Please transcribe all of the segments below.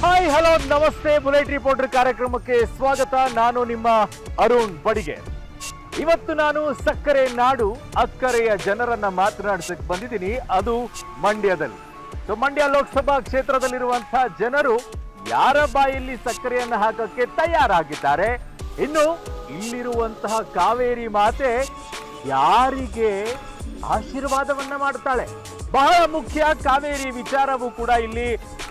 Hi hello ನಮಸ್ತೆ, bullet reporter ಕಾರ್ಯಕ್ರಮಕ್ಕೆ ಸ್ವಾಗತ. ನಾನು ನಿಮ್ಮ ಅರುಣ್ ಬಡಿಗೆ. ಇವತ್ತು ನಾನು ಸಕ್ಕರೆ ನಾಡು ಅಕ್ಕರೆಯ ಜನರನ್ನ ಮಾತನಾಡಿಸಕ್ಕೆ ಬಂದಿದ್ದೀನಿ, ಅದು ಮಂಡ್ಯದಲ್ಲಿ. ಮಂಡ್ಯ ಲೋಕಸಭಾ ಕ್ಷೇತ್ರದಲ್ಲಿರುವಂತಹ ಜನರು ಯಾರ ಬಾಯಲ್ಲಿ ಸಕ್ಕರೆಯನ್ನು ಹಾಕಕ್ಕೆ ತಯಾರಾಗಿದ್ದಾರೆ, ಇನ್ನು ಇಲ್ಲಿರುವಂತಹ ಕಾವೇರಿ ಮಾತೆ ಯಾರಿಗೆ ಆಶೀರ್ವಾದವನ್ನ ಮಾಡ್ತಾಳೆ. ಬಹಳ ಮುಖ್ಯ ಕಾವೇರಿ ವಿಚಾರವೂ ಕೂಡ ಇಲ್ಲಿ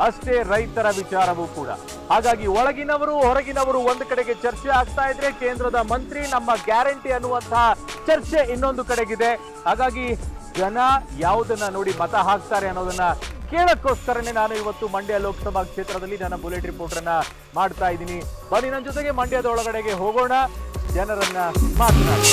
ಅಷ್ಟೇ, ರೈತರ ವಿಚಾರವೂ ಕೂಡ. ಹಾಗಾಗಿ ಒಳಗಿನವರು ಹೊರಗಿನವರು ಒಂದು ಕಡೆಗೆ ಚರ್ಚೆ ಆಗ್ತಾ ಇದ್ರೆ, ಕೇಂದ್ರದ ಮಂತ್ರಿ ನಮ್ಮ ಗ್ಯಾರಂಟಿ ಅನ್ನುವಂತಹ ಚರ್ಚೆ ಇನ್ನೊಂದು ಕಡೆಗಿದೆ. ಹಾಗಾಗಿ ಜನ ಯಾವುದನ್ನ ನೋಡಿ ಮತ ಹಾಕ್ತಾರೆ ಅನ್ನೋದನ್ನ ಕೇಳಕ್ಕೋಸ್ಕರನೇ ನಾನು ಇವತ್ತು ಮಂಡ್ಯ ಲೋಕಸಭಾ ಕ್ಷೇತ್ರದಲ್ಲಿ ನನ್ನ ಬುಲೆಟ್ ರಿಪೋರ್ಟ್ ಅನ್ನ ಮಾಡ್ತಾ ಇದ್ದೀನಿ. ಬನ್ನಿ ನನ್ನ ಜೊತೆಗೆ ಮಂಡ್ಯದ ಒಳಗಡೆಗೆ ಹೋಗೋಣ, ಜನರನ್ನ ಮಾತನಾಡಿ.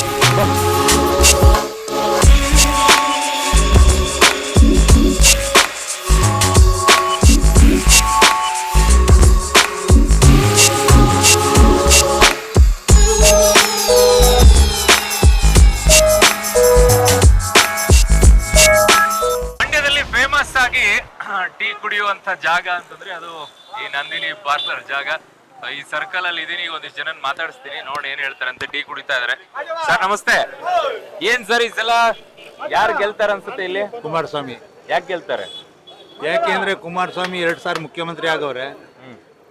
ಟೀ ಕುಡಿಯುವಂತ ಜಾಗ ಅಂತಂದ್ರೆ ಅದು ಈ ನಂದಿನಿ ಪಾರ್ಲರ್ ಜಾಗ. ಈ ಸರ್ಕಲ್ ಅಲ್ಲಿ ಇದೀನಿ, ಒಂದಿಷ್ಟು ಜನ ಮಾತಾಡಿಸ್ತೀನಿ, ನೋಡಿ ಏನ್ ಹೇಳ್ತಾರೆ ಅಂತ. ಟೀ ಕುಡಿತಾ ಇದಾರೆ. ಸರ್ ನಮಸ್ತೆ. ಏನ್ ಸರ್ ಈ ಸಲ ಯಾರು ಗೆಲ್ತಾರ ಅನ್ಸುತ್ತೆ ಇಲ್ಲಿ? ಕುಮಾರಸ್ವಾಮಿ. ಯಾಕೆ ಗೆಲ್ತಾರೆ? ಯಾಕೆಂದ್ರೆ ಕುಮಾರಸ್ವಾಮಿ 2 ಸಾರಿ ಮುಖ್ಯಮಂತ್ರಿ ಆಗವ್ರೆ,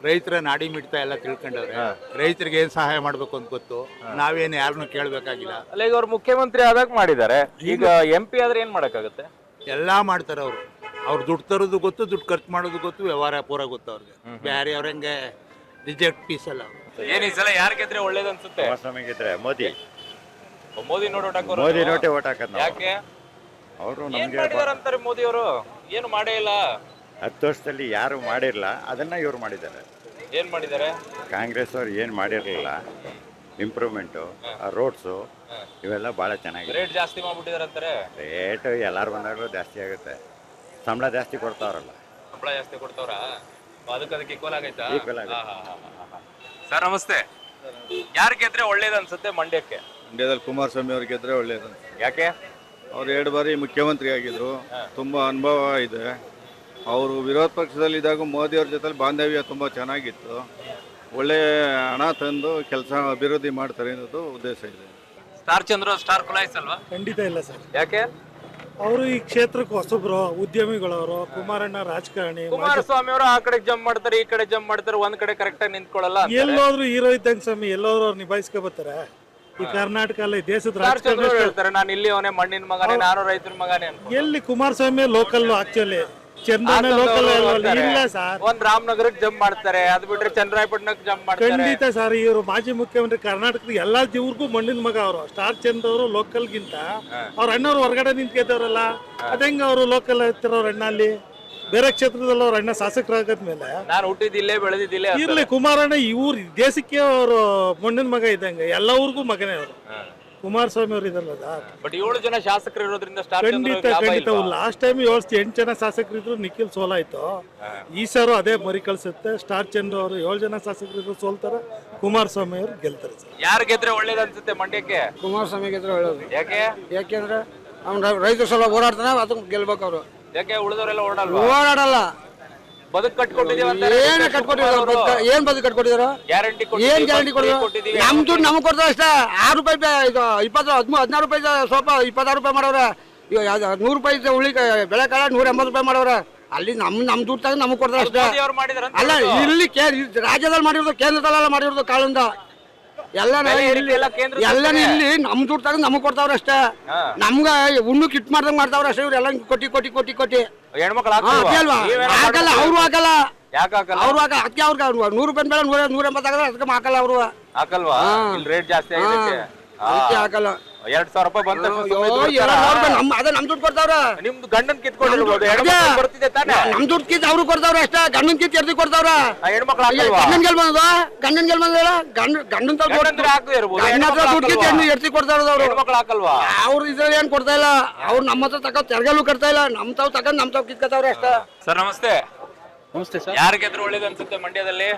ರೈತರ ನಾಡಿ ಮಿಡ್ತಾ ಎಲ್ಲ ತಿಳ್ಕೊಂಡವ್ರೆ, ರೈತರಿಗೆ ಏನ್ ಸಹಾಯ ಮಾಡ್ಬೇಕು ಅಂತ ಗೊತ್ತು. ನಾವೇನು ಯಾರನ್ನು ಕೇಳ್ಬೇಕಾಗಿಲ್ಲ. ಅಲ್ಲ, ಈಗ ಅವ್ರು ಮುಖ್ಯಮಂತ್ರಿ ಆದಾಗ ಮಾಡಿದ್ದಾರೆ, ಈಗ MP ಆದ್ರೆ ಏನ್ ಮಾಡಕ್ಕಾಗತ್ತೆ? ಎಲ್ಲಾ ಮಾಡ್ತಾರೆ ಅವರು. ಅವ್ರು ದುಡ್ಡು ತರೋದು ಗೊತ್ತು, ದುಡ್ಡು ಖರ್ಚು ಮಾಡೋದು ಗೊತ್ತು, ವ್ಯವಹಾರ ಪೂರ ಗೊತ್ತು ಅವ್ರಿಗೆ. ಬೇರೆ ಅವ್ರಂಗೆ ರಿಜೆಕ್ಟ್ ಪೀಸ್ ಅಲ್ಲ. ಏನ್ ಈ ಸಲ ಯಾರು ಗೆದ್ರೆ ಒಳ್ಳೇದು ಅನ್ಸುತ್ತೆ? ಕುಮಾರಸ್ವಾಮಿ ಗೆದ್ರೆ ಮೋದಿ ನೋಟ್ ಹಾಕೋರು. ಮೋದಿ ನೋಟೆ ಓಟ್ ಹಾಕದ್. ಯಾಕೆ? ಅವರು ಏನ್ ನಮ್ಗೆ ಮಾಡಿದಾರೆ ಅಂತಾರೆ ಮೋದಿ ಅವರು? ಏನು ಮಾಡೇ ಇಲ್ಲ. 10 ವರ್ಷದಲ್ಲಿ ಯಾರು ಮಾಡಿರಲ್ಲ, ಅದನ್ನ ಇವ್ರು ಮಾಡಿದ್ದಾರೆ. ಏನ್ ಮಾಡಿದ್ದಾರೆ? ಕಾಂಗ್ರೆಸ್ ಅವ್ರು ಏನ್ ಮಾಡಿರ್ಲಿಲ್ಲ, ಇಂಪ್ರೂವ್ಮೆಂಟು, ರೋಡ್ಸು ಇವೆಲ್ಲ ಬಹಳ ಚೆನ್ನಾಗಿದೆ. ರೇಟ್ ಜಾಸ್ತಿ ಮಾಡ್ಬಿಟ್ಟಿದಾರೆ ಅಂತಾರೆ. ರೇಟ್ ಎಲ್ಲಾರು ಬಂದಾಗಲೂ ಜಾಸ್ತಿ ಆಗುತ್ತೆ. ಸಂಬಳ ಜಾಸ್ತಿ ಕೊಡ್ತಾವ್ರಲ್ಲ. ಸಂಬಳ ಜಾಸ್ತಿ ಕೊಡ್ತಾವ್ರ? ಅದಕ್ಕೆ ಈಕ್ವಲ್ ಆಗೈತಾ? Equal ಆಗುತ್ತೆ. ಸರ್ ನಮಸ್ತೆ. ಯಾರು ಗೆದ್ರೆ ಒಳ್ಳೇದು ಅನ್ಸುತ್ತೆ ಮಂಡ್ಯಕ್ಕೆ? ಮಂಡ್ಯದಲ್ಲಿ ಕುಮಾರಸ್ವಾಮಿ ಅವ್ರು ಗೆದ್ರೆ ಒಳ್ಳೇದು. ಯಾಕೆ? ಅವ್ರು 2 ಬಾರಿ ಮುಖ್ಯಮಂತ್ರಿ ಆಗಿದ್ರು, ತುಂಬಾ ಅನುಭವ ಇದೆ. ಅವರು ವಿರೋಧ ಪಕ್ಷದಲ್ಲಿ ಇದ್ದಾಗ ಮೋದಿ ಅವ್ರ ಜೊತೆ ಬಾಂಧವ್ಯ ತುಂಬಾ ಚೆನ್ನಾಗಿತ್ತು. ಒಳ್ಳೆ ಹಣ ತಂದು ಕೆಲಸ ಅಭಿವೃದ್ಧಿ ಮಾಡ್ತಾರೆ ಅನ್ನೋದು ಉದ್ದೇಶ ಇದೆ. ಸ್ಟಾರ್ ಚಂದ್ರ ಸ್ಟಾರ್ ಕುಲಾಯ್ಸ್ ಅಲ್ವಾ? ಖಂಡಿತ ಇಲ್ಲ ಸರ್. ಯಾಕೆ? ಅವರು ಈ ಕ್ಷೇತ್ರಕ್ಕೆ ಹೊಸಬ್ರು, ಉದ್ಯಮಿಗಳವರು. ಕುಮಾರಣ್ಣ ರಾಜಕಾರಣಿ. ಕುಮಾರಸ್ವಾಮಿ ಅವರು ಆ ಕಡೆ ಜಂಪ್ ಮಾಡ್ತಾರೆ, ಈ ಕಡೆ ಜಂಪ್ ಮಾಡ್ತಾರೆ, ಒಂದ್ ಕಡೆ ಕರೆಕ್ಟ್ ಆಗಿ ನಿಂತ್ಕೊಳ್ಳಲ್ಲ. ಎಲ್ಲೋದ್ರು ಹೀರೋ ಇದ್ದಂಗೆ ಸ್ವಾಮಿ, ಎಲ್ಲೋದ್ರು ಅವ್ರು ನಿಭಾಯಿಸ್ಕೊ ಬರ್ತಾರೆ. ಈ ಕರ್ನಾಟಕ ಅಲ್ಲ, ದೇಶದ ಸ್ಟಾರ್ ಚಂದ್ರ ರಾಜಕಾರಣ. ಹೇಳ್ತಾರೆ, ನಾನು ಇಲ್ಲಿ ಅವನೇ ಮಣ್ಣಿನ ಮಗನೇ, ನಾನು ರೈತರ ಮಗನೇ ಅಂತ. ಎಲ್ಲಿ ಕುಮಾರಸ್ವಾಮಿ ಲೋಕಲ್, ಆಕ್ಚುಲಿ ಚಂದ್ರನ ಲೋಕಲ್ ಇಲ್ಲ ಸರ್. ಒಂದ್ ರಾಮನಗರಕ್ಕೆ ಜಂಪ್ ಮಾಡ್ತಾರೆ, ಅದ್ ಬಿಟ್ರೆ ಚಂದ್ರಾಯಪಟ್ಟಣಕ್ಕೆ ಜಂಪ್ ಮಾಡ್ತಾರೆ. ಖಂಡಿತ ಸರ್. ಇವರು ಮಾಜಿ ಮುಖ್ಯಮಂತ್ರಿ, ಕರ್ನಾಟಕದ ಎಲ್ಲಾ ಇವ್ರಿಗೂ ಮಣ್ಣಿನ ಮಗ ಅವರು. ಸ್ಟಾರ್ ಚಂದ್ರ ಅವರು ಲೋಕಲ್ ಗಿಂತ ಅವ್ರ ಅಣ್ಣವ್ರು ಹೊರಗಡೆ ನಿಂತ್ಕೊತವ್ರಲ್ಲ, ಅದಂಗ ಅವರು ಲೋಕಲ್ ಇರ್ತಾರವ್ರ ಅಣ್ಣ. ಅಲ್ಲಿ ಬೇರೆ ಕ್ಷೇತ್ರದಲ್ಲಿ ಅವ್ರ ಅಣ್ಣ ಶಾಸಕರಾಗದ್ಮೇಲೆ ನಾನು ಹುಟ್ಟಿದಿಲ್ಲೇ ಬೆಳೆದಿದ್ದಿಲ್ಲೇ ಇರ್ಲಿ. ಕುಮಾರಣ್ಣ ಇವ್ರು ದೇಶಕ್ಕೆ ಅವರು ಮಣ್ಣಿನ ಮಗ ಇದ್ದಂಗೆ, ಎಲ್ಲ ಊರಿಗೂ ಮಗನೇ ಅವರು. ಕುಮಾರಸ್ವಾಮಿ ಅವರು ಇದಾರಲ್ಲ. ಬಟ್ 7 ಜನ ಶಾಸಕರು ಇರೋದ್ರಿಂದ ಸ್ಟಾರ್ ಖಂಡಿತ ಲಾಸ್ಟ್ ಟೈಮ್ 8 ಜನ ಶಾಸಕರು ಇದ್ರು, ನಿಖಿಲ್ ಸೋಲಾಯ್ತು. ಈ ಸಾರು ಅದೇ ಮರಿ ಕಳ್ಸುತ್ತೆ. ಸ್ಟಾರ್ ಚಂದ್ರ ಅವರು 7 ಜನ ಶಾಸಕರು ಇದ್ರು ಸೋಲ್ತಾರೆ, ಕುಮಾರಸ್ವಾಮಿ ಅವರು ಗೆಲ್ತಾರೆ ಸರ್. ಯಾರು ಗೆದ್ರೆ ಒಳ್ಳೇದು ಅನ್ಸುತ್ತೆ ಮಂಡ್ಯಕ್ಕೆ? ಕುಮಾರಸ್ವಾಮಿ ಗೆದ್ರೆ ಒಳ್ಳೇದು. ಯಾಕೆ? ಯಾಕೆಂದ್ರೆ ಅವ್ನು ರೈತರ ಸಲ ಓಡಾಡ್ತಾನೆ, ಅದಕ್ಕೆ ಗೆಲ್ಬೇಕು ಅವರು. ಯಾಕೆ ಉಳಿದವರೆಲ್ಲ ಓಡಲ್ವಾ? ಓಡಾಡಲ್ಲ. ಬದುಕು ಕಟ್ಕೊಟ್ಟಿದೀವಿ ಅಂತ ಏನ್ ಕಟ್ಕೊಟ್ಟಿದ್ರು? ಏನ್ ಬದುಕು ಕಟ್ಕೊಟ್ಟಿದ್ರು? ಗ್ಯಾರಂಟಿ ಏನ್ ಗ್ಯಾರಂಟಿ ಕೊಟ್ಟಿದ್ರು? ನಮ್ ದುಡ್ಡು ನಮ್ಗೆ ಕೊಡ್ತಾರೆ ಅಷ್ಟೇ. 6 ರೂಪಾಯಿ ಇದು 16 ರೂಪಾಯಿ ಸ್ವಲ್ಪ 26 ರೂಪಾಯಿ ಮಾಡವ್ರೆ. ಈಗ 100 ರೂಪಾಯಿ ಉಳಿ ಬೆಳೆ ಕಾಲ 180 ರೂಪಾಯಿ ಮಾಡವ್ರೆ. ಅಲ್ಲಿ ನಮ್ ದುಡ್ಡು ತಗೊಂಡು ನಮ್ಗೆ ಕೊಡ್ತಾರೆ ಅಷ್ಟೇ. ಅಲ್ಲ, ಇಲ್ಲಿ ರಾಜ್ಯದಲ್ಲಿ ಮಾಡಿರೋದು, ಕೇಂದ್ರದಲ್ಲೆಲ್ಲ ಮಾಡಿರೋದು ಕಾಳಿಂದ ಎಲ್ಲಾನು ಇಲ್ಲಿ ನಮ್ ದುಡ್ಡು ತಗೊಂಡು ನಮಗ್ ಕೊಡ್ತಾವ್ರ ಅಷ್ಟೇ. ನಮ್ಗ ಉಣ್ಣು ಕಿಟ್ ಮಾಡ್ದಂಗ್ ಮಾಡ್ತಾವ್ರ ಅಷ್ಟೇ. ಇವ್ರು ಎಲ್ಲ ಕೊಟ್ಟಿ ಹೆಣ್ಮಕ್ಳು ಅಲ್ವಾ? ಹಾಕಲ್ಲ, ಅವ್ರು ಹಾಕಲ್ಲ. ಅವ್ರು ಅದಕ್ಕೆ ಅವ್ರಿಗೆ 100 ರೂಪಾಯಿ ಬೇಡ 180 ಆಗಲ್ಲ, ಅದಕ್ಕೆ ಹಾಕಲ್ಲ ಅವರು. ಹಾಕಲ್ವಾ? ರೇಟ್ ಜಾಸ್ತಿ ಆಗೈತೆ, ಅದಕ್ಕೆ ಹಾಕಲ್ಲ. 2000 ರೂಪಾಯಿ ಬಂತ. ಅದೇ ನಮ್ ದುಡ್ಡು ಕೊಡ್ತಾವ್ರ. ನಿಮ್ದು ಗಂಡನ್ ಕಿತ್ಕೊಂಡಿರ್ಬೋದು, ಬರ್ತಿದೆ ತಾನೆ. ನಮ್ ದುಡ್ಡು ಕಿತ್ ಅವ್ರು ಕೊಡ್ತಾವ್ರ ಅಷ್ಟೇ. ಗಂಡನ್ ಕಿತ್ ಎರ್ದಿ ಕೊಡ್ತಾವ್ರ. ಹೆಣ್ಮಕ್ಳು ಗಂಡನ್ ಗೆಲ್ ಬಂದ ಗಂಡನ್ ದುಡ್ಡು ಕಿತ್ ಎರ್ದಿ ಕೊಡ್ತಾರ ಅವ್ರು. ಹೆಣ್ಮಕ್ಳು ಹಾಕಲ್ವಾ? ಅವ್ರು ಇದ್ರಲ್ಲಿ ಏನ್ ಕೊಡ್ತಾ ಇಲ್ಲ. ಅವ್ರು ನಮ್ಮ ಹತ್ರ ತಕ ತೆರ್ಗಲು ಕಟ್ತಾ ಇಲ್ಲ. ನಮ್ ತಾವ್ ತಕೊಂಡ್ ನಮ್ ತಾವ್ ಕಿತ್ಕೊತಾವ್ರ ಅಷ್ಟೇ. ಸರ್ ನಮಸ್ತೆ. ನಮಸ್ತೆ ಸರ್. ಯಾರು ಗೆದ್ರು ಒಳ್ಳೇದು ಅನ್ಸುತ್ತೆ ಮಂಡ್ಯದಲ್ಲಿ?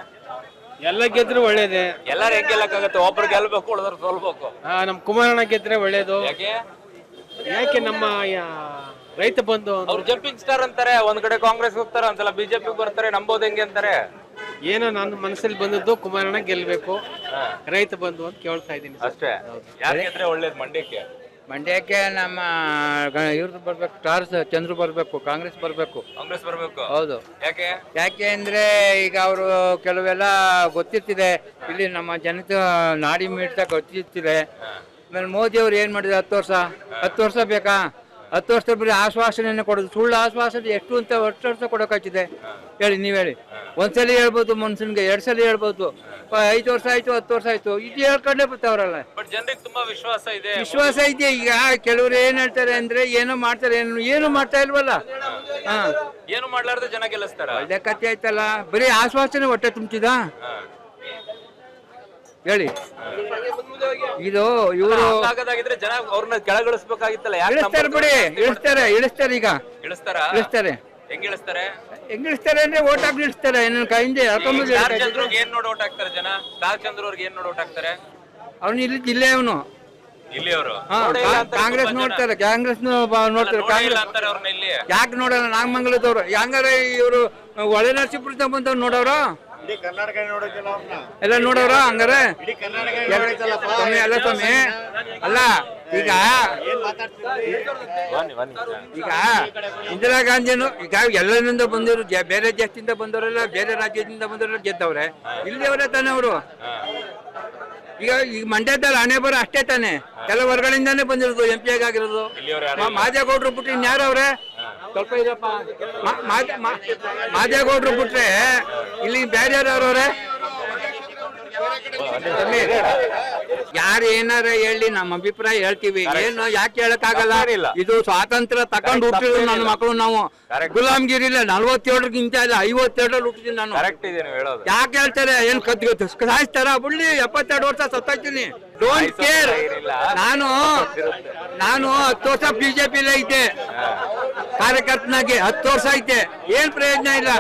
ಎಲ್ಲ ಗೆದ್ರು ಒಳ್ಳೇದೇ. ಎಲ್ಲಾರು ಹೆಂಗ್ ಗೆಲ್ಲಕ್ಕಾಗತ್ತೆ? ಒಬ್ರು ಗೆಲ್ಬೇಕು, ಉಳಿದ್ರು ಸೋಲ್ಬೇಕು. ನಮ್ ಕುಮಾರಣ್ಣ ಗೆದ್ರೆ ಒಳ್ಳೇದು. ಯಾಕೆ? ಯಾಕೆ ನಮ್ಮ ರೈತ ಬಂಧು ಅವ್ರು ಜಂಪಿಂಗ್ ಸ್ಟಾರ್ ಅಂತಾರೆ. ಒಂದ್ ಕಡೆ ಕಾಂಗ್ರೆಸ್ ಹೋಗ್ತಾರೆ, ಒಂದ್ಸಲ ಬಿಜೆಪಿ ಬರ್ತಾರೆ. ನಂಬೋದು ಹೆಂಗೆ ಅಂತಾರೆ? ಏನೋ ನನ್ನ ಮನಸ್ಸಲ್ಲಿ ಬಂದದ್ದು ಕುಮಾರಣ್ಣ ಗೆಲ್ಬೇಕು, ರೈತ ಬಂಧು ಅಂತ ಕೇಳ್ತಾ ಇದ್ದೀನಿ. ಅಷ್ಟೇ. ಯಾರು ಗೆದ್ರೆ ಒಳ್ಳೇದು ಮಂಡ್ಯಕ್ಕೆ? ಮಂಡ್ಯಕ್ಕೆ ನಮ್ಮ ಇವ್ರದ್ದು ಬರ್ಬೇಕು, ಸ್ಟಾರ್ಸ್ ಚಂದ್ರು ಬರ್ಬೇಕು, ಕಾಂಗ್ರೆಸ್ ಬರ್ಬೇಕು. ಕಾಂಗ್ರೆಸ್ ಬರ್ಬೇಕು. ಹೌದು. ಯಾಕೆ? ಯಾಕೆ ಅಂದ್ರೆ ಈಗ ಅವರು ಕೆಲವೆಲ್ಲ ಗೊತ್ತಿರ್ತಿದೆ, ಇಲ್ಲಿ ನಮ್ಮ ಜನತೆ ನಾಡಿ ಮಿಡ್ತಾ ಗೊತ್ತಿರ್ತಿದೆ. ಆಮೇಲೆ ಮೋದಿ ಅವ್ರು ಏನ್ ಮಾಡಿದ್ರು 10 ವರ್ಷ ಬೇಕಾ? 10 ವರ್ಷ ಬರೀ ಆಶ್ವಾಸನೆ ಕೊಡೋದು, ಸುಳ್ಳು ಆಶ್ವಾಸನೆ ಎಷ್ಟು ಅಂತ ವರ್ಷ ಕೊಡೋಕಾಗ್ತಿದೆ ಹೇಳಿ, ನೀವ್ ಹೇಳಿ. ಒಂದ್ಸಲಿ ಹೇಳ್ಬೋದು ಮನ್ಸನ್ಗೆ, 2 ಸಲ ಹೇಳ್ಬೋದು, 5 ವರ್ಷ ಆಯ್ತು 10 ವರ್ಷ ಆಯ್ತು, ಇದು ಹೇಳ್ಕೊಂಡೇ ಬರ್ತಾವ್ರಲ್ಲ. ಬಟ್ ಜನರಿಗೆ ತುಂಬಾ ವಿಶ್ವಾಸ ಇದೆ. ವಿಶ್ವಾಸ ಇದೆ. ಈಗ ಕೆಲವರು ಏನ್ ಹೇಳ್ತಾರೆ ಅಂದ್ರೆ ಏನೋ ಮಾಡ್ತಾರೆ, ಏನು ಮಾಡ್ತಾ ಇಲ್ವಲ್ಲ. ಏನು ಮಾಡ್ಲಾರ್ದೆ ಜನ ಗೆಲ್ಲಿಸ್ತಾರ? ಒಳ್ಳೆ ಕಥೆ ಆಯ್ತಲ್ಲ, ಬರೀ ಆಶ್ವಾಸನೆ ಹೊಟ್ಟೆ ತುಂಬಿದ ಹೇಳಿ. ಇದು ಇವರು ಹಾಗಾಗಿದ್ರೆ ಜನ ಅವ್ರನ್ನ ಕೆಳಗಿಳಿಸ್ಬೇಕಾಗಿತ್ತಲ್ಲ. ಇಳಿಸ್ತಾರೆ ಬಿಡಿ, ಇಳಿಸ್ತಾರೆ ಈಗ ಇಳಿಸ್ತಾರೆ. ಹೆಂಗ್ ಇಳಿಸ್ತಾರೆ? ಅಂದ್ರೆ ಓಟ್ ಹಾಕಿ ಇಳಿಸ್ತಾರೆ. ನನ್ನ ಕೈಯಿಂದ ಸ್ಟಾರ್ ಚಂದ್ರಗ್ ಏನ್ ನೋಡಿ ಓಟ್ ಹಾಕ್ತಾರೆ ಜನ? ಸ್ಟಾರ್ ಚಂದ್ರ ಅವ್ರಿಗೆ ಏನ್ ನೋಡಿ ಓಟ್ ಹಾಕ್ತಾರೆ? ಅವನು ಇಲ್ಲಿ ಜಿಲ್ಲೆ ಅವನು ಇಲ್ಲಿ ಅವರು ಕಾಂಗ್ರೆಸ್ ನೋಡ್ತಾರೆ, ಕಾಂಗ್ರೆಸ್ ನೋಡ್ತಾರೆ. ಕಾಂಗ್ರೆಸ್ ಅಂತಾರೆ ಅವ್ರನ್ನ ಇಲ್ಲಿ. ಯಾಕೆ ನೋಡಲ್ಲ? ನಾಗಮಂಗಲದವ್ರು ಹಂಗಾರೆ ಇವರು ಒಳ್ಳೆ ನರಸೀಪುರ ಬಂದವ್ರು ನೋಡವ್ರ ಎಲ್ಲ ನೋಡವ್ರ ಹಂಗಾರೆ ಸ್ವಾಮಿ ಅಲ್ಲ ಸ್ವಾಮಿ ಅಲ್ಲ. ಈಗ ಇಂದಿರಾ ಗಾಂಧಿನು ಈಗ ಎಲ್ಲರಿಂದ ಬಂದಿರು, ಬೇರೆ ದೇಶದಿಂದ ಬಂದವರೆಲ್ಲ, ಬೇರೆ ರಾಜ್ಯದಿಂದ ಬಂದವರೆಲ್ಲ ಗೆದ್ದವ್ರೆ. ಇಲ್ಲಿಯವರೇ ತಾನೆ ಅವರು. ಈಗ ಮಂಡ್ಯದಲ್ಲಿ ಹಣೆ ಬರೋ ಅಷ್ಟೇ ತಾನೆ, ಎಲ್ಲ ಹೊರಗಡೆಯಿಂದಾನೇ ಬಂದಿರೋದು, MP ಆಗಿರೋದು. ಮಾದೇಗೌಡರು ಬಿಟ್ರೆ ಇನ್ಯಾರು ಅವ್ರೆ? ಸ್ವಲ್ಪ ಇದಪ್ಪ, ಮಾದೇಗೌಡರು ಬಿಟ್ರೆ ಇಲ್ಲಿ ಬೇರೆ ಯಾರವ್ರವ್ರೆ? ಯಾರು ಏನಾರ ಹೇಳಿ, ನಮ್ಮ ಅಭಿಪ್ರಾಯ ಹೇಳ್ತೀವಿ. ಏನು ಯಾಕೆ ಹೇಳಕ್ಕಾಗಲ್ಲ? ಇದು ಸ್ವಾತಂತ್ರ್ಯ ತಕೊಂಡು ಹುಟ್ಟಿದ್ರು ನನ್ನ ಮಕ್ಕಳು. ನಾವು ಗುಲಾಮ್ಗಿರಿಲ್ಲ 47ಗಿಂತ ಇಲ್ಲ 52 ಹುಟ್ಟಿದೀನಿ ನಾನು. ಯಾಕೆ ಹೇಳ್ತಾರೆ? ಏನ್ ಸಾಯಿಸ್ತಾರ? ಬಿಡ್ಲಿ, 72 ವರ್ಷ ಸತ್ತಾಯ್ತೀನಿ, ಡೋಂಟ್ ಕೇರ್. ನಾನು 10 ವರ್ಷ BJP ಐತೆ ಕಾರ್ಯಕರ್ತನಾಗಿ, 10 ವರ್ಷ ಐತೆ, ಏನ್ ಪ್ರಯೋಜನ ಇಲ್ಲ.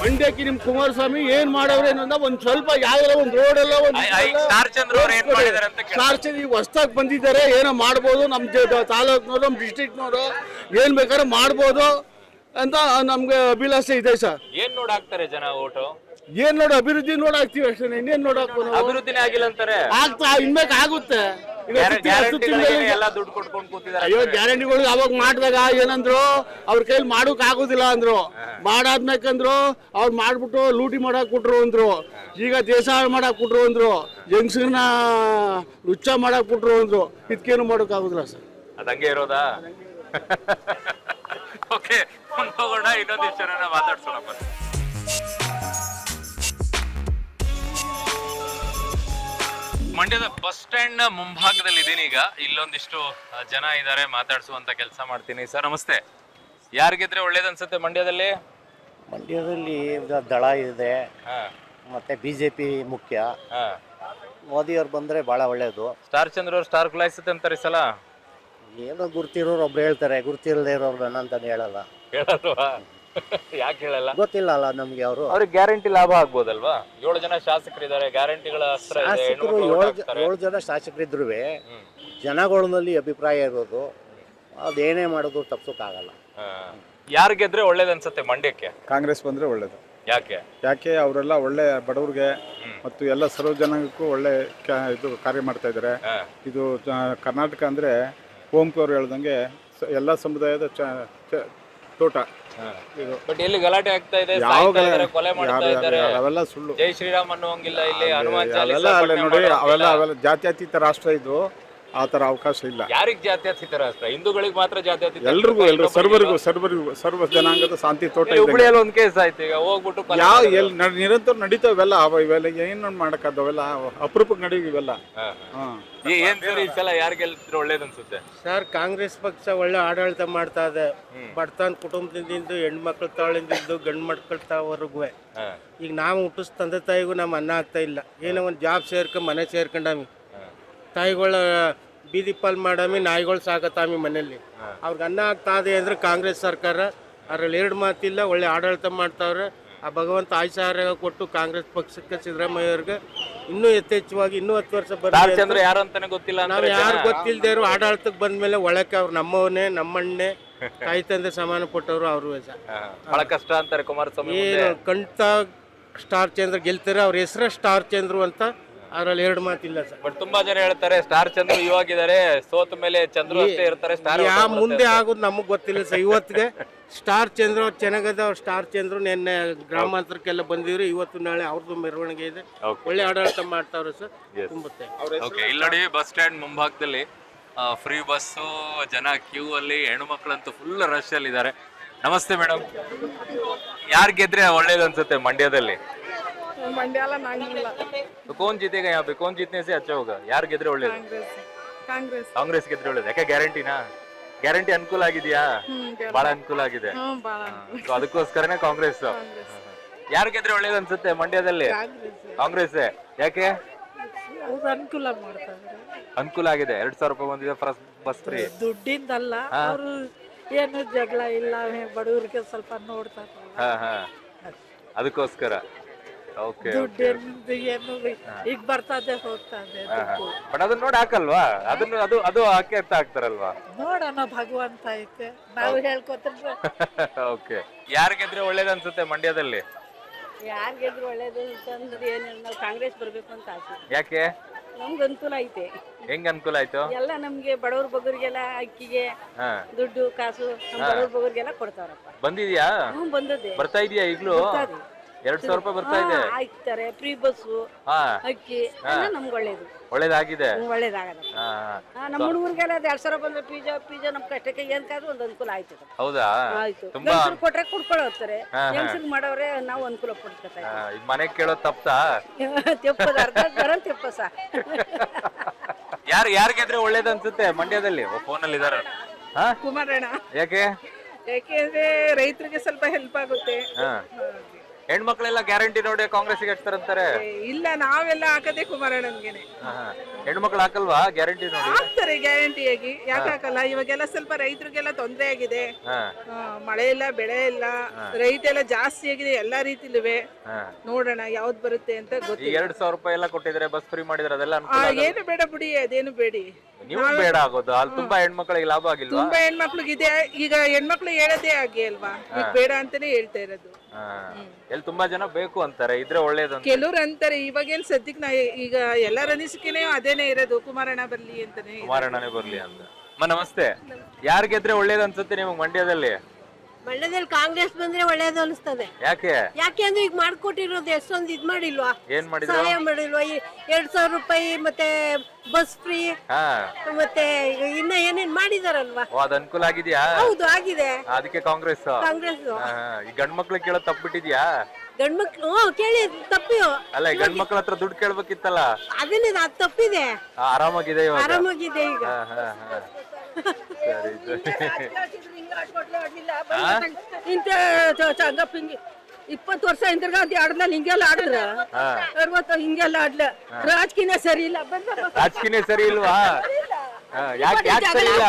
ಮಂಡ್ಯಕ್ಕೆ ನಿಮ್ ಕುಮಾರಸ್ವಾಮಿ ಏನ್ ಮಾಡವ್ರೆ ಅನ್ನೋದ ಒಂದ್ ಸ್ವಲ್ಪ ಯಾವ್ದಾರ ಒಂದ್ ರೋಡ್ ಎಲ್ಲ ಸ್ಟಾರ್ ಚಂದ್ರ ಅವ್ರು ಏನ್ ಮಾಡಿದಾರೆ ಅಂತ ಸ್ಟಾರ್ ಈಗ ಹೊಸದಾಗಿ ಬಂದಿದ್ದಾರೆ, ಏನೋ ಮಾಡ್ಬೋದು, ನಮ್ ತಾಲೂಕ್ನವರು ನಮ್ ಡಿಸ್ಟ್ರಿಕ್ಟ್ನವರು ಏನ್ ಬೇಕಾದ್ರೆ ಮಾಡ್ಬೋದು ಅಂತ ನಮ್ಗೆ ಅಭಿಲಾಷೆ ಇದೆ ಸರ್. ಏನ್ ನೋಡಾಕ್ತಾರೆ ಜನ ಓಟು? ಏನ್ ನೋಡು, ಅಭಿವೃದ್ಧಿ ನೋಡಾಕ್ತಿವಿ ಅಷ್ಟೇ, ಇನ್ನೇನ್ ನೋಡಾಕ್ ಅಭಿವೃದ್ಧಿನೇ ಆಗಿಲ್ಲ ಅಂತಾರೆ. ಇನ್ಮೇಕ್ ಆಗುತ್ತೆ. ಎಲ್ಲ ದುಡ್ಡು ಕೊಟ್ಕೊಂಡು ಕೂತಿದ್ದಾರೆ. ಅಯ್ಯೋ, ಗ್ಯಾರಂಟಿಗಳು ಅವಾಗ ಮಾಡಿದಾಗ ಏನಂದ್ರು, ಅವ್ರ ಕೈಲಿ ಮಾಡೋಕ್ ಆಗೋದಿಲ್ಲ ಅಂದ್ರು. ಮಾಡಾದ್ಮೇಕಂದ್ರು ಅವ್ರು ಮಾಡ್ಬಿಟ್ಟು ಲೂಟಿ ಮಾಡಾಕ್ ಬಿಟ್ರು ಅಂದ್ರು. ಈಗ ದೇಶ ಮಾಡಾಕ್ ಬಿಟ್ರು ಅಂದ್ರು, ಜಂಗ್ಸರ್ನ ಲುಚ್ಚ ಮಾಡಾಕ್ ಬಿಟ್ರು ಅಂದ್ರು. ಇದಕ್ಕೇನು ಮಾಡೋಕ್ ಆಗುದಿಲ್ಲ ಸರ್. ಅದಂಗೆ ಇರೋದಾ? ಓಕೆ, ಹೋಗೋಣ, ಇನ್ನೊಂದಿಷ್ಟು ಜನ ಮಾತಾಡ್ಸೋಣ. ಮಂಡ್ಯದ ಬಸ್ ಸ್ಟ್ಯಾಂಡ್ ನ ಮುಂಭಾಗದಲ್ಲಿ ಇದೀನಿ ಈಗ. ಇಲ್ಲೊಂದಿಷ್ಟು ಜನ ಇದ್ದಾರೆ, ಮಾತಾಡ್ಸುವಂತ ಕೆಲಸ ಮಾಡ್ತೀನಿ. ಸರ್ ನಮಸ್ತೆ. ಯಾರಿಗಿದ್ರೆ ಒಳ್ಳೇದನ್ಸುತ್ತೆ ಮಂಡ್ಯದಲ್ಲಿ? ಮಂಡ್ಯದಲ್ಲಿ ದಳ ಇದೆ, ಮತ್ತೆ BJP ಮುಖ್ಯ. ಮೋದಿ ಅವ್ರು ಬಂದ್ರೆ ಬಹಳ ಒಳ್ಳೇದು. ಸ್ಟಾರ್ ಚಂದ್ರ ಅವ್ರು ಸ್ಟಾರ್ ಕುಲಾಯಿಸುತ್ತೆ ಅಂತಾರೆ ಈ ಸಲ. ಏನೋ ಗುರ್ತಿರೋರು ಒಬ್ರು ಹೇಳ್ತಾರೆ, ಗುರ್ತಿರದೇ ಇರೋರು ಅಂತಾನೆ ಹೇಳಲ್ಲ. ಹೇಳಲ್ವಾ? ಯಾಕೆ ಹೇಳಲ್ಲ? ಗೊತ್ತಿಲ್ಲ ಅಲ್ಲ ನಮ್ಗೆ. ಅವರು ಅವ್ರಿಗೆ ಗ್ಯಾರಂಟಿ ಲಾಭ ಆಗ್ಬೋದಲ್ವಾ? 7 ಜನ ಶಾಸಕರಿದ್ದಾರೆ, ಗ್ಯಾರಂಟಿಗಳ ಅಸ್ತ್ರ ಇದೆ. ಶಾಸಕರು 7 ಜನ ಶಾಸಕರಿದ್ರು ಜನಗಳಲ್ಲಿ ಅಭಿಪ್ರಾಯ ಇರೋದು, ಅದೇನೇ ಮಾಡೋದು ತಪ್ಸೋಕ್ಕಾಗಲ್ಲ. ಯಾರು ಗೆದ್ರೆ ಒಳ್ಳೇದನ್ಸುತ್ತೆ ಮಂಡ್ಯಕ್ಕೆ? ಕಾಂಗ್ರೆಸ್ ಬಂದ್ರೆ ಒಳ್ಳೇದು. ಯಾಕೆ ಅವರೆಲ್ಲ ಒಳ್ಳೆ ಬಡವರಿಗೆ ಮತ್ತು ಎಲ್ಲ ಸರ್ವ ಜನಾಂಗಕ್ಕೂ ಒಳ್ಳೆ ಇದು ಕಾರ್ಯ ಮಾಡ್ತಾ ಇದ್ದಾರೆ. ಇದು ಕರ್ನಾಟಕ ಅಂದ್ರೆ ಕುವೆಂಪು ಅವರು ಹೇಳ್ದಂಗೆ ಎಲ್ಲ ಸಮುದಾಯದ ತೋಟ. ಬಟ್ ಎಲ್ಲಿ ಗಲಾಟೆ ಆಗ್ತಾ ಇದೆ, ಕೊಲೆ ಮಾಡ್ತಾ ಇದ್ದಾರೆ, ಅವೆಲ್ಲ ಸುಳ್ಳು. ಜೈ ಶ್ರೀರಾಮ್ ಅನ್ನುವಂಗಿಲ್ಲ ಇಲ್ಲಿ. ಹನುಮಾನ್ ನೋಡಿ, ಅವೆಲ್ಲ ಜಾತ್ಯತೀತ ರಾಷ್ಟ್ರ ಇದು, ಆ ತರ ಅವಕಾಶ ಇಲ್ಲ. ಯಾರಿಗೆ ಜಾತ್ಯತೀತ ರಾಷ್ಟ್ರ? ಹಿಂದೂಗಳಿಗೆ ಮಾತ್ರ ಜಾತ್ಯತೀತ. ಎಲ್ರಿಗೂ ಸರ್ವ ಜನಾಂಗದ ಶಾಂತಿ ತೋಟ. ಹುಬ್ಳಿಯಲ್ಲಿ ಒಂದ್ ಕೇಸ್ ಆಯ್ತು, ಈಗ ಹೋಗ್ಬಿಟ್ಟು ನಿರಂತರ ನಡೀತಾವೆಲ್ಲ. ಇವೆಲ್ಲ ಏನ್ ಮಾಡಕ್ಕಾದವೆಲ್ಲ ಅಪರೂಪಕ್ಕೆ ನಡೆಯುವ ಇವೆಲ್ಲ. ಏನ್ ಸರ್ ಈ ಸಲ ಯಾರು ಗೆಲ್ತಿದ್ರೆ ಒಳ್ಳೇದನ್ಸುತ್ತೆ? ಸರ್, ಕಾಂಗ್ರೆಸ್ ಪಕ್ಷ ಒಳ್ಳೆ ಆಡಳಿತ ಮಾಡ್ತಾ ಇದೆ. ಬಡತನ ಕುಟುಂಬದಿಂದ ಹೆಣ್ಮಕ್ಳ ತಾಳಿಂದ ಗಂಡು ಮಕ್ಕಳ ತಾವರೆಗೂ. ಈಗ ನಾವು ಹುಟ್ಟಿಸ್ ತಂದೆ ತಾಯಿಗೂ ನಮ್ಮ ಅನ್ನ ಆಗ್ತಾ ಇಲ್ಲ. ಏನೋ ಒಂದು ಜಾಬ್ ಮನೆ ಸೇರ್ಕೊಂಡಾಮಿ, ತಾಯಿಗಳ ಬೀದಿ ಪಾಲ್ ಮಾಡಾಮಿ, ನಾಯಿಗಳು ಸಾಕತ್ತಾಮಿ ಮನೆಯಲ್ಲಿ. ಅವ್ರಿಗೆ ಅನ್ನ ಆಗ್ತಾ ಇದೆ ಅಂದ್ರೆ ಕಾಂಗ್ರೆಸ್ ಸರ್ಕಾರ. ಅದ್ರಲ್ಲಿ 2 ಮಾತಿಲ್ಲ. ಒಳ್ಳೆ ಆಡಳಿತ ಮಾಡ್ತಾವ್ರೆ, ಆ ಭಗವಂತ ಆಯುಷ್ಯ ಕೊಟ್ಟು ಕಾಂಗ್ರೆಸ್ ಪಕ್ಷಕ್ಕೆ ಸಿದ್ದರಾಮಯ್ಯ ಅವ್ರಿಗೆ ಇನ್ನೂ ಯಥೇಚ್ಛವಾಗಿ ಇನ್ನೂ 10 ವರ್ಷ ಸ್ಟಾರ್ ಚಂದ್ರ ಯಾರು ಅಂತಾನೆ ಗೊತ್ತಿಲ್ಲ ನಾವು ಅಂತಾರೆ ಯಾರು ಜನ. ಗೊತ್ತಿಲ್ಲದೆ ಇರೋ ಆಡಳಿತಕ್ಕೆ ಬಂದ್ಮೇಲೆ ಒಳಕ್ಕೆ ಅವ್ರು ನಮ್ಮವನೇ ನಮ್ಮಣ್ಣೆ ತಾಯಿ ತಂದೆ ಸಮಾನ ಪಟ್ಟವರು ಅವರು ಬಹಳ ಕಷ್ಟ ಅಂತಾರೆ ಕುಮಾರಸ್ವಾಮಿ ಮುಂದೆ. ಏನು ಕಂಠ ಸ್ಟಾರ್ ಚಂದ್ರ ಗೆಲ್ತಾರೆ, ಅವ್ರ ಹೆಸರು ಸ್ಟಾರ್ ಚಂದ್ರು ಅಂತ, ಅದ್ರಲ್ಲಿ 2 ಮಾತಿಲ್ಲ ಸರ್. ಬಟ್ ತುಂಬಾ ಜನ ಹೇಳ್ತಾರೆ ಸ್ಟಾರ್ ಚಂದ್ರು ಇವಾಗಿದ್ದಾರೆ, ಸೋತ ಮೇಲೆ ಚಂದ್ರು ಅಷ್ಟೇ ಇರ್ತಾರೆ, ಸ್ಟಾರ್ ಯಾವ ಮುಂದೆ ಆಗೋದು ನಮಗ್ ಗೊತ್ತಿಲ್ಲ ಸರ್. ಇವತ್ತಿಗೆ ಸ್ಟಾರ್ ಚಂದ್ರ ಅವ್ರು ಚೆನ್ನಾಗದ, ಅವ್ರು ಸ್ಟಾರ್ ಚಂದ್ರು ನಿನ್ನೆ ಗ್ರಾಮಾಂತರಕ್ಕೆಲ್ಲ ಬಂದಿದ್ರು, ಇವತ್ತು ನಾಳೆ ಅವ್ರದ್ದು ಮೆರವಣಿಗೆ ಇದೆ, ಒಳ್ಳೆ ಆಡಳಿತ ಮಾಡ್ತಾವ್ರೆ ಸರ್. ತುಂಬುತ್ತೆ. ಓಕೆ, ಇಲ್ಲಿ ನೋಡಿ ಬಸ್ ಸ್ಟ್ಯಾಂಡ್ ಮುಂಭಾಗದಲ್ಲಿ ಫ್ರೀ ಬಸ್ಸು, ಜನ ಕ್ಯೂ ಅಲ್ಲಿ, ಹೆಣ್ಣು ಮಕ್ಕಳಂತೂ ಫುಲ್ ರಶ್ ಅಲ್ಲಿ ಇದ್ದಾರೆ. ನಮಸ್ತೆ ಮೇಡಮ್, ಯಾರು ಗೆದ್ರೆ ಒಳ್ಳೇದು ಅನ್ಸುತ್ತೆ ಮಂಡ್ಯದಲ್ಲಿ? मंडियाला नागला तो कौन जीतेगा यहाँ पे? कौन जीतने से अच्छा होगा? ಯಾರು ಗೆದ್ರೆ ಒಳ್ಳೇದು? कांग्रेस ಕಾಂಗ್ರೆಸ್ ಗೆದ್ರೆ ಒಳ್ಳೇದು. ಯಾಕೆ ಗ್ಯಾರಂಟಿನಾ? ಗ್ಯಾರಂಟಿ ಅನುಕೂಲ ಆಗಿದೆಯಾ? ಬಹಳ ಅನುಕೂಲ ಆಗಿದೆ. So ಅದಕ್ಕೋಸ್ಕರನೇ ಕಾಂಗ್ರೆಸ್. ಯಾರು ಗೆದ್ರೆ ಒಳ್ಳೇದು ಅನ್ಸುತ್ತೆ ಮಂಡ್ಯದಲ್ಲಿ? ಕಾಂಗ್ರೆಸ್. ಯಾಕೆ? ಅನುಕೂಲ ಮಾಡ್ತಾರೆ, ಅನುಕೂಲ ಆಗಿದೆ. 2000 ರೂಪಾಯಿ ಬಂದಿದೆ ಬಸ್ ಫ್ರೀ. ದುಡ್ಡಿಂದಲ್ಲ, ಅವರು ಏನು ಜಗಳ ಇಲ್ಲ, ಬಡವರಿಗೆ ಸ್ವಲ್ಪ ನೋಡ್ತಾರೆ, ಅದಕ್ಕೋಸ್ಕರ. ಓಕೆ, ದುಡ್ಡು ಏನು ಈಗ ಬರ್ತದೆ ಹೋಗ್ತದೆ. ಬಟ್ ಅದನ್ನ ನೋಡಿ ಹಾಕಲ್ವಾ? ಅದನ್ನ ಅದು ಹಾಕಿ ಅಂತ ಹಾಕ್ತಾರಲ್ವಾ? ನೋಡೋಣ, ಭಗವಂತ ಐತೆ, ನಾವು ಹೇಳ್ಕೊತಾರೆ. ಓಕೆ, ಯಾರು ಗೆದ್ರೆ ಒಳ್ಳೇದು ಅನ್ಸುತ್ತೆ ಮಂಡ್ಯದಲ್ಲಿ? ಯಾರು ಗೆದ್ರು ಒಳ್ಳೇದು ಅಂತಂದ್ರೆ ಏನಿಲ್ಲ, ನಾವು ಕಾಂಗ್ರೆಸ್ ಬರ್ಬೇಕು ಅಂತ ಆಸೆ. ಯಾಕೆ? ನಮ್ಗೆ ಅನುಕೂಲ ಐತೆ. ಹೆಂಗ್ ಅನುಕೂಲ ಆಯ್ತು? ಎಲ್ಲ ನಮ್ಗೆ ಬಡವ್ರ ಬಗ್ಗರಿಗೆಲ್ಲ ಅಕ್ಕಿಗೆ ದುಡ್ಡು ಕಾಸು ಬಡವ್ರ ಬಗ್ಗರಿಗೆಲ್ಲ ಕೊಡ್ತಾರಪ್ಪ. ಬಂದಿದ್ಯಾ? ಬಂದದೆ, ಬರ್ತಾ ಇದೆಯಾ ಈಗ್ಲೂ? 2000 ರೂಪಾಯಿ ಬರ್ತಾ ಇದೆ. ಹಾಕ್ತಾರೆ, ಫ್ರೀ ಬಸ್ಸು, ಅಕ್ಕಿ ಎಲ್ಲ ನಮ್ಗೆ ಒಳ್ಳೇದು, ಒಳ್ಳೇದಾಗಿದೆ. ಒಳ್ಳೇದಾಗದ. ನಮ್ಮ ಹುಡುಗರಿಗೆಲ್ಲ 2000 ಬಂದ್ರೆ ಪಿಜ್ಜಾ ನಮ್ ಕಷ್ಟಕ್ಕೆ ಏನ್ ಕಾದ್ರು ಒಂದು ಅನುಕೂಲ ಆಯ್ತು. ಹೌದಾ? ಆಯ್ತು, ತುಂಬಾ ಕೊಟ್ರೆ ಕುಡ್ಕೊಳ್ಳೋ ಹೋಗ್ತಾರೆ, ಹೆಂಗಸ್ರಿಗೆ ಮಾಡೋರೆ ನಾವು ಅನುಕೂಲ ಪಡ್ಕೊತಾ ಈಗ ಮನೆಗೆ ಕೇಳೋ ತಪ್ಪಾ? ತೆಪ್ಪದ ಅರ್ಧ ಬರಲ್ ತೆಪ್ಪಸ. ಯಾರು ಗೆದ್ರೆ ಒಳ್ಳೇದು ಅನ್ಸುತ್ತೆ ಮಂಡ್ಯದಲ್ಲಿ? ಫೋನಲ್ಲಿ ಇದಾರೆ. ಕುಮಾರಣ್ಣ. ಯಾಕೆ? ಯಾಕೆಂದ್ರೆ ರೈತರಿಗೆ ಸ್ವಲ್ಪ ಹೆಲ್ಪ್ ಆಗುತ್ತೆ. ಹೆಣ್ಮಕ್ಳೆಲ್ಲ ಗ್ಯಾರಂಟಿ ನೋಡಿ ಕಾಂಗ್ರೆಸ್ಗೆ ಹಚ್ತಾರಂತಾರೆ. ಇಲ್ಲ, ನಾವೆಲ್ಲ ಹಾಕದೆ ಕುಮಾರಣ್ಣನ್ಗೆನೆ. ಹೆಣ್ಮಕ್ಳು ಹಾಕಲ್ವಾ ಗ್ಯಾರಂಟಿ ನೋಡಿ? ಹಾಕ್ತಾರೆ ಗ್ಯಾರಂಟಿಯಾಗಿ, ಯಾಕೆ ಹಾಕಲ್ಲ? ಇವಾಗೆಲ್ಲ ಸ್ವಲ್ಪ ರೈತರಿಗೆಲ್ಲ ತೊಂದರೆ ಆಗಿದೆ, ಮಳೆ ಇಲ್ಲ, ಬೆಳೆ ಇಲ್ಲ, ರೈತ ಎಲ್ಲ ಜಾಸ್ತಿ ಆಗಿದೆ ಎಲ್ಲಾ ರೀತಿಲುವೆ. ನೋಡೋಣ ಯಾವ್ದು ಬರುತ್ತೆ ಅಂತ ಗೊತ್ತಿಲ್ಲ. 2000 ರೂಪಾಯಿ ಎಲ್ಲ ಕೊಟ್ಟಿದ್ರೆ, ಬಸ್ ಫ್ರೀ ಮಾಡಿದ್ರೆ, ಅದೆಲ್ಲ ಏನು ಬೇಡ ಬಿಡಿ, ಅದೇನು ಬೇಡಿ. ನೀವು ಬೇಡ ಆಗೋದು, ಅಲ್ಲಿ ತುಂಬಾ ಹೆಣ್ಮಕ್ಳಿಗೆ ಲಾಭ ಆಗಿಲ್ವಾ? ತುಂಬಾ ಹೆಣ್ಮಕ್ಳಿಗಿದೆ, ಈಗ ಹೆಣ್ಮಕ್ಳು ಹೇಳದೇ ಆಗಿ ಅಲ್ವಾ, ಈಗ ಬೇಡ ಅಂತಾನೆ ಹೇಳ್ತಾ ಇರೋದು. ಎಲ್ಲಿ ತುಂಬಾ ಜನ ಬೇಕು ಅಂತಾರೆ, ಇದ್ರೆ ಒಳ್ಳೇದು. ಕೆಲವ್ರು ಅಂತಾರೆ, ಇವಾಗೇನ್ ಸದ್ಯಕ್ಕೆ ನಾ ಈಗ ಎಲ್ಲರ ಅನಿಸಿಕೆನೇ ಅದೇನೆ ಇರೋದು, ಕುಮಾರಣ್ಣ ಬರ್ಲಿ ಅಂತಾನೆ. ಕುಮಾರಣ್ಣನೇ ಬರ್ಲಿ ಅಂತ. ನಮಸ್ತೆ, ಯಾರು ಗೆದ್ರೆ ಒಳ್ಳೇದು ಅನ್ಸುತ್ತೆ ನಿಮಗೆ ಮಂಡ್ಯದಲ್ಲಿ? ಮಂಡ್ಯದಲ್ಲಿ ಕಾಂಗ್ರೆಸ್ ಬಂದ್ರೆ ಒಳ್ಳೇದು ಅನಿಸ್ತದೆ. ಯಾಕೆ? ಯಾಕೆಂದ್ರೆ ಈಗ ಮಾಡ್ಕೊಟ್ಟಿರೋದು ಎಷ್ಟೊಂದು ಇದ್ ಮಾಡಿಲ್ವಾ, ಏನ್ ಮಾಡಿದ್ರು? ಸಹಾಯ ಮಾಡಿಲ್ವಾ? 2000 ರೂಪಾಯಿ ಮತ್ತೆ ಬಸ್ ಫ್ರೀ, ಮತ್ತೆ ಇನ್ನ ಏನೇನ್ ಮಾಡಿದಾರಲ್ವಾ, ಅದ್ ಅನುಕೂಲ ಆಗಿದ್ಯಾ? ಹೌದು, ಆಗಿದೆ. ಅದಕ್ಕೆ ಕಾಂಗ್ರೆಸ್. ಈ ಗಂಡ್ ಮಕ್ಳು ಕೇಳೋದ್ ತಪ್ಪಿಟ್ಟಿದ್ಯಾ? ಗಂಡ್ಮಕ್ಳು ಕೇಳಿ ತಪ್ಪಿ ಅಲ್ಲ, ಗಂಡ್ ಮಕ್ಳ ಹತ್ರ ದುಡ್ಡು ಕೇಳ್ಬೇಕಿತ್ತಲ್ಲ. ಅದನ್ನೇ ಅದು ತಪ್ಪಿದೆ. ಆರಾಮಾಗಿದೆ ಇವಾಗ? ಆರಾಮಾಗಿದೆ ಈಗ. ಇಂತ ಚಂಗಪ್ಪ ಹಿಂಗೆ 20 ವರ್ಷ ಹಿಂದಿರ್ಗ ಅಂತ ಆಡದ್ನಲ್ಲಿ ಹಿಂಗೆಲ್ಲ ಆಡಿದ್ರ 60 ಹಿಂಗೆಲ್ಲ ಆಡ್ಲ. ರಾಜಕೀಯ ಸರಿ ಇಲ್ಲ. ರಾಜಕೀಯ ಸರಿ ಇಲ್ವಾ? ಯಾಕೆ ಸರಿ ಇಲ್ಲ?